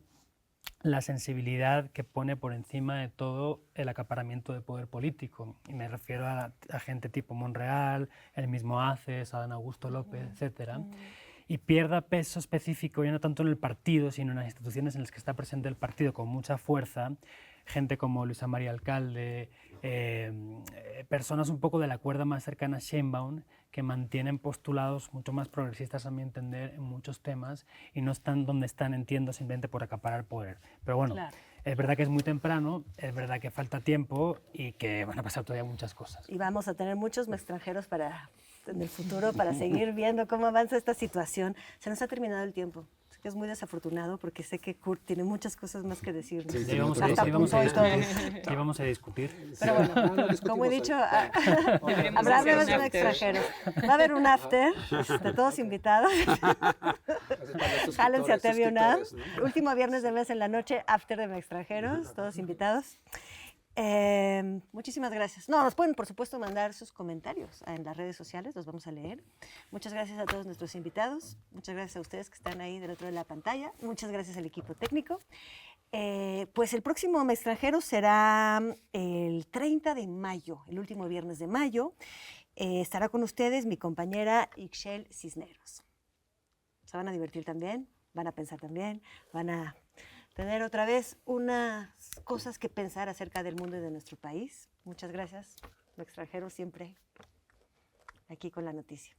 la sensibilidad que pone por encima de todo el acaparamiento de poder político. Y me refiero a gente tipo Monreal, el mismo Aces, Adán Augusto López, etcétera. Y pierda peso específico, ya no tanto en el partido, sino en las instituciones en las que está presente el partido con mucha fuerza, gente como Luisa María Alcalde, personas un poco de la cuerda más cercana a Sheinbaum, que mantienen postulados mucho más progresistas, a mi entender, en muchos temas, y no están donde están, entiendo, simplemente por acaparar poder. Pero bueno, es verdad que es muy temprano, es verdad que falta tiempo y que van a pasar todavía muchas cosas. Y vamos a tener muchos extranjeros en el futuro para seguir viendo cómo avanza esta situación. Se nos ha terminado el tiempo. Sé que es muy desafortunado porque sé que Kurt tiene muchas cosas más que decirnos. Sí, íbamos a discutir. Pero bueno, como he dicho, habrá menos de extranjeros. Va a haber un after de todos invitados. Jálense a TV UNAM. Último viernes de mes en la noche, after de extranjeros, todos invitados. Muchísimas gracias. Nos pueden, por supuesto, mandar sus comentarios en las redes sociales, los vamos a leer. Muchas gracias a todos nuestros invitados. Muchas gracias a ustedes que están ahí del otro de la pantalla. Muchas gracias al equipo técnico. Pues el próximo Mes Extranjero será el 30 de mayo, el último viernes de mayo. Estará con ustedes mi compañera Ixchel Cisneros. Se van a divertir también, van a pensar también, van a tener otra vez unas cosas que pensar acerca del mundo y de nuestro país. Muchas gracias, Extranjero, siempre aquí con la noticia.